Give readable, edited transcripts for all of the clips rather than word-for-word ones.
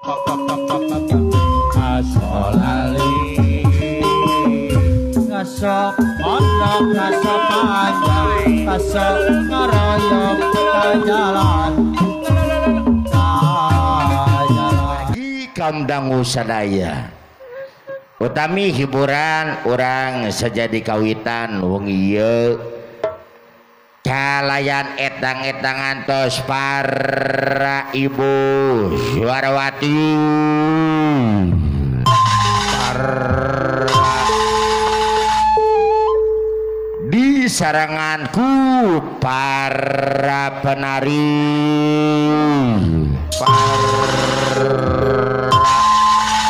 Asolali ngasok pondok ngasok panjang ngasok ngaroyok kajalan di kamdangu sadaya utami hiburan orang sejadi kawitan wong ieu calayan etang-etangan tos para ibu suarawati di saranganku para penari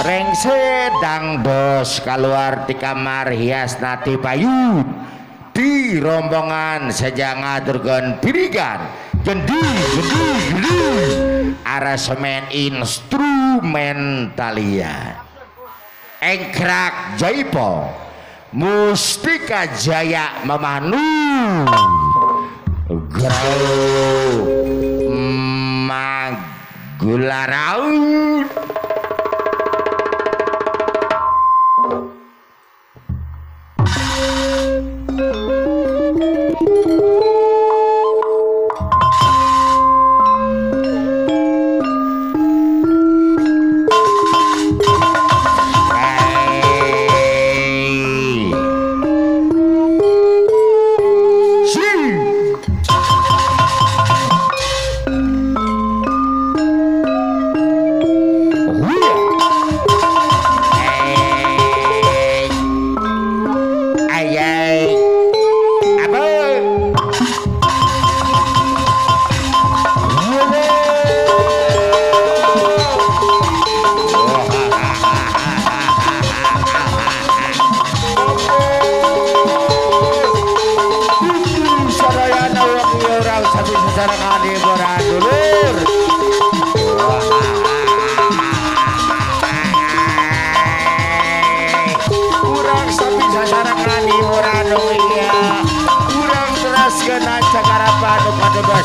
rengse dangdos keluar di kamar hias nati payu di rombongan sejanga durgon pirigan gendi arasemen instrumentalia engkrak jaipo mustika jaya memanu grau magularaut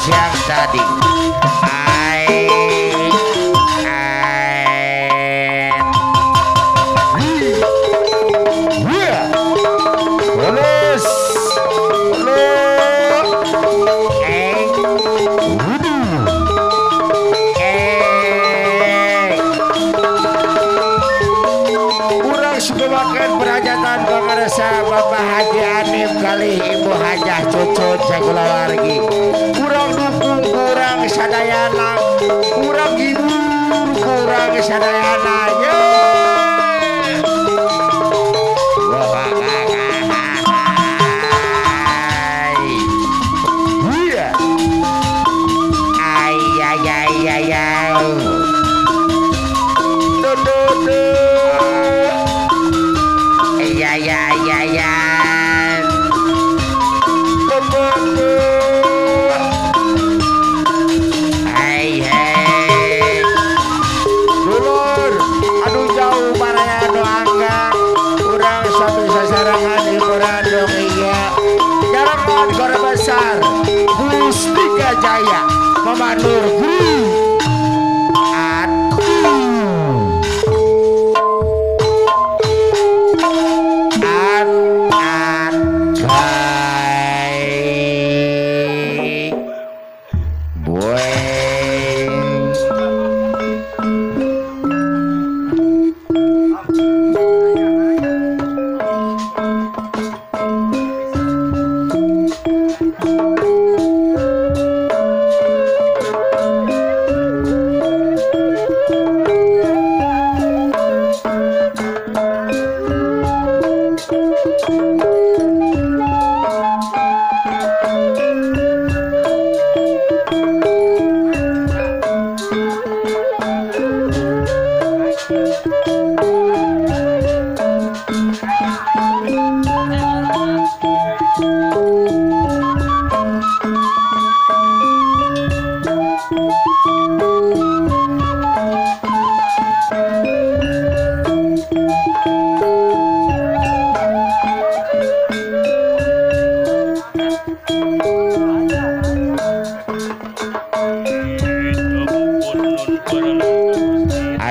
yang tadi Bapak Haji Anim kali Ibu Hajah Cucut Sagulawargi kurang dukung kurang sadayana kurang hibur kurang sadayana ya Mustika Jaya Memanur Guru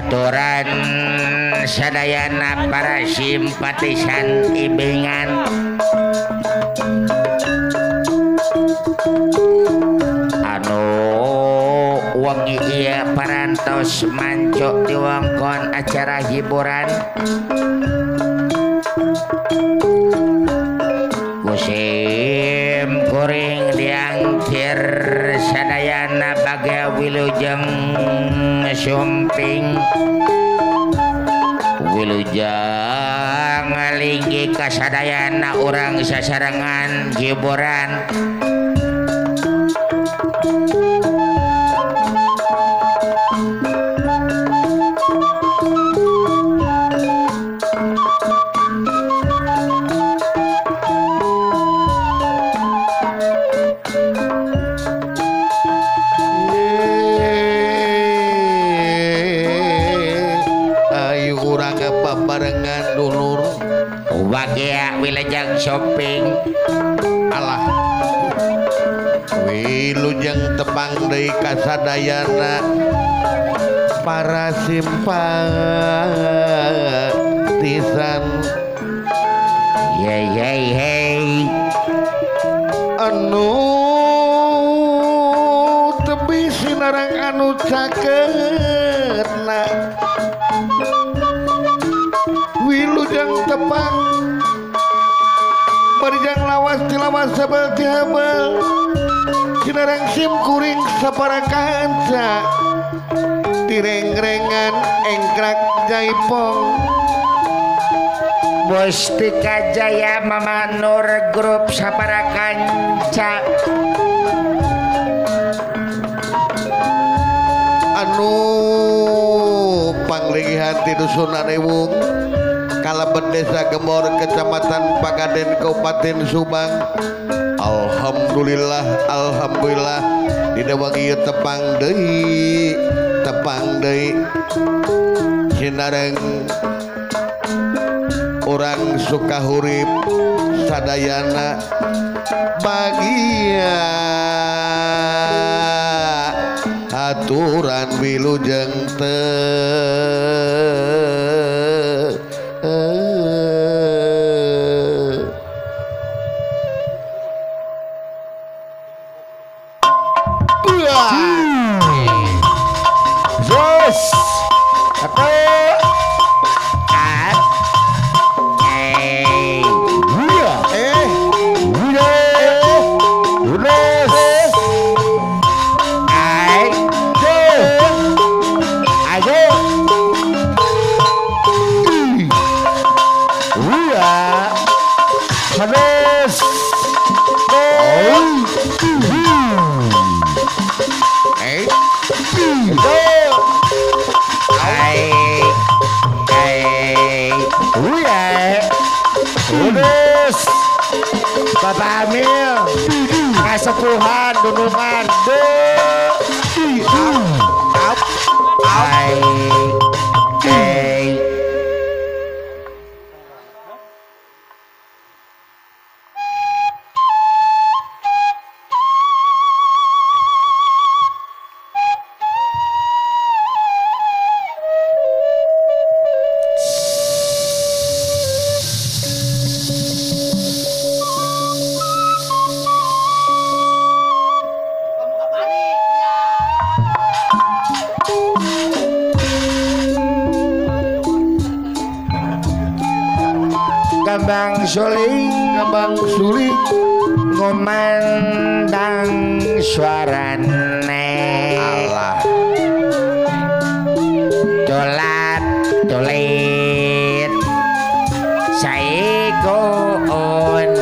aturan sadayana para simpatisan ibingan anu wengi ieu parantos manco di wewengkon acara hiburan musim kuring diangkir sadayana baga wilujeng sumping wilujeng ngalinggi kasadayana urang sasarengan hiburan bagia wilujeng shopping alah wilujeng tepang deui kasadayana para simpatisan hey anu tebi sinarang anu cakeutna wilujeng tepang Barjang lawas tilawas sebel tihabel Sinarang sim kuring sapara kanca Tireng-rengan engkrak jaipong Mustika Jaya Mama Nur grup sapara kanca anu panglegihan ti dusun Arewung Kalebet Desa Gemor Kecamatan Pagaden Kabupaten Subang Alhamdulillah dina wangi tepang deui sinareng orang Sukahurip sadayana bagia aturan wilujeng Bapak Amil kasepuhan dunungan Gambang suling ngomandang suarane Allah dolat dolit saiko one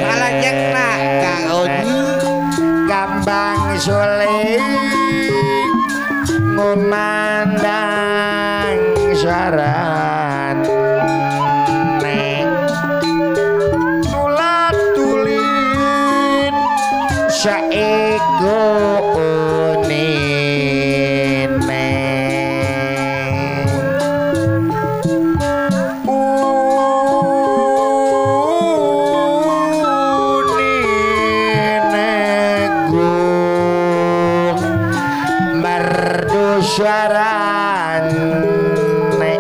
salajengna Kang Oni Gambang suling ngomandang suarane saiko unine gung merdu suara suarane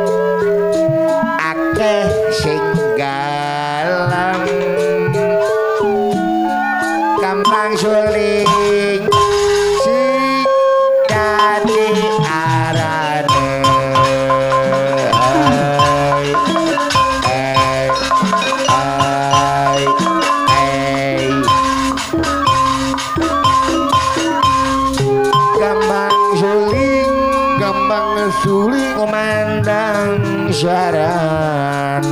akeh sing galem gampang suling sing dadi arane suling kumandang suarane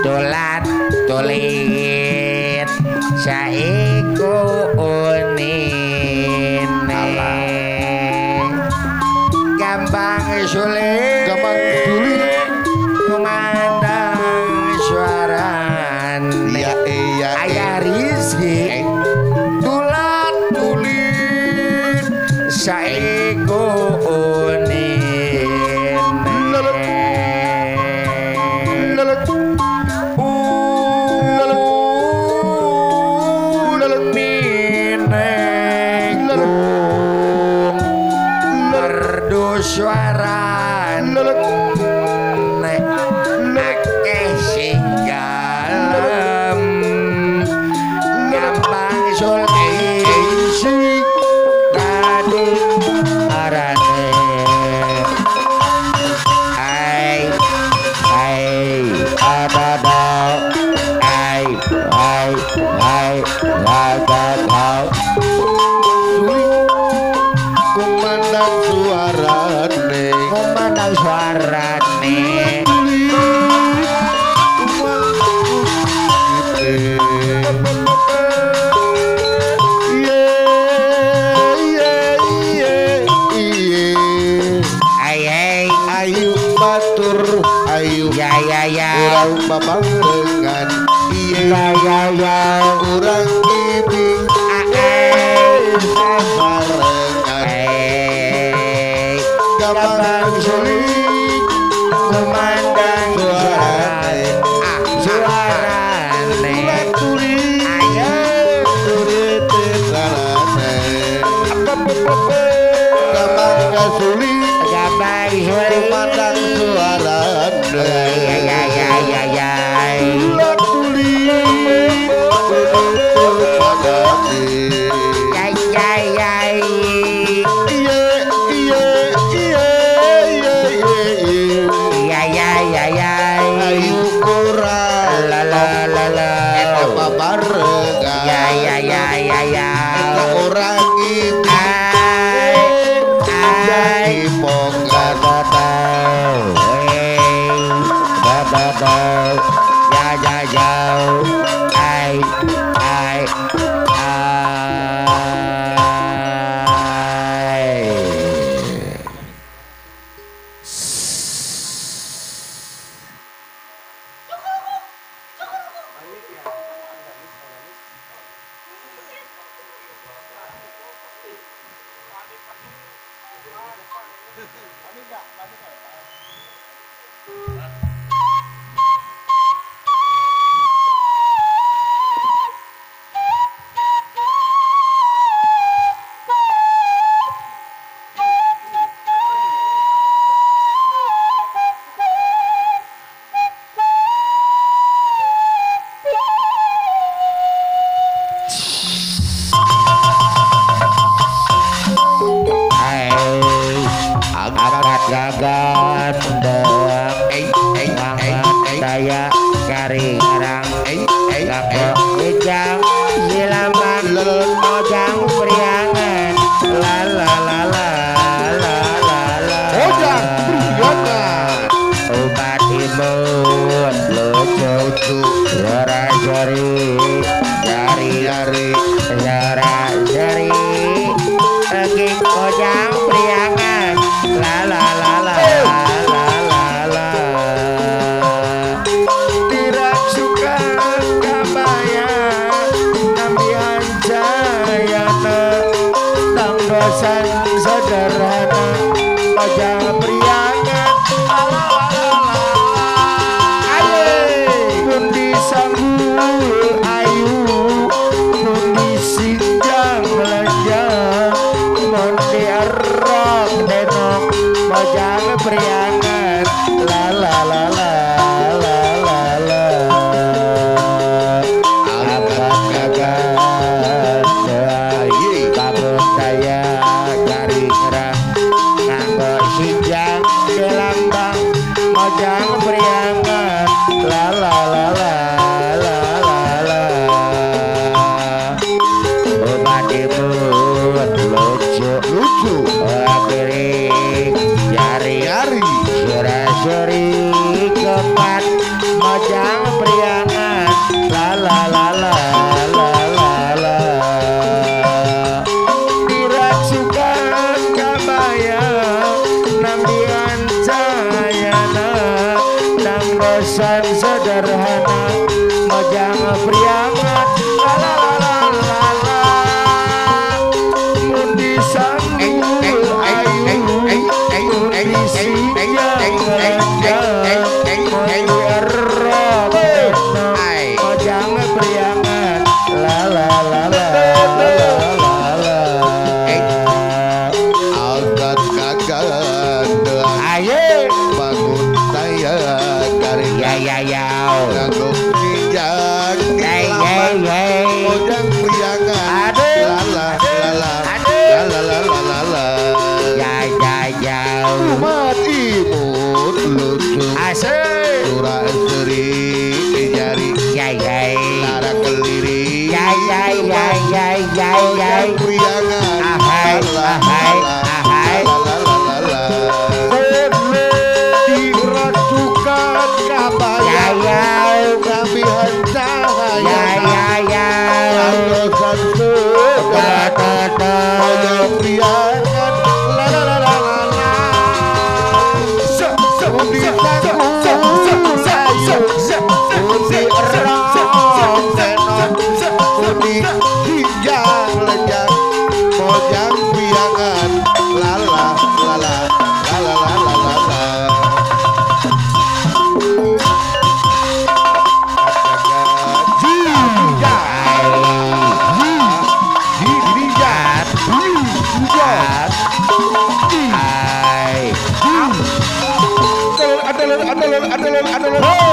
dolat tulit saiku unine gampang sulit kumandang suarane ayah rizki dolat tulit saiku suara nek akeh sing galem gampang suling sing dadi arane ai adada ai adada kumandang suarane ayu batur ayu ya urang babarengan ya urang ibing babarengan gampang suling kumandang suarane ayo turit sarane gampang suling kumandang suarane ayu kurang eta babarengan eta urang ibing pongan daya garing rang kapok ijang silaman mojang priangan la la la la la la la mojang priangan obat imun lucu suara jari pergi mojang priangan la la la la dosan sederhana mojang priangan pun disanggul ayu pun disinjang belanjang mon diar mojang priangan la la la la la la la apa kagan kabun daya garing rang nganggo sinjang gelambang mojang priangan la la la la la la la obadimut lucu apiring jari suri kepat mojang priangan la la la la la la la dirasukan kabayang nambian cahayana nang bosan sederhana mojang priangan la la la la la mundi sanggul ayu mundi siang mojang priangan la la la la la la Angkat kagan ayo bangun daya garing ya ya ya nganggo sinjang hey hey gelambang hey mojang priangan Aduh. la la la Aduh. la la la la la ya ya ya umat imut lucu asik surah seri jari ya ya lara keliri ya ya ya ya ya ya priangan ahai ahai ahai dirasukan kabayang ya kamihan ya cahaya ya ya sandosan mojang priangan la la la la la la undi sanggul ayu undi erong tenon undi hinjang lejang mojang priangan la la la la la la la la la la ai Adelun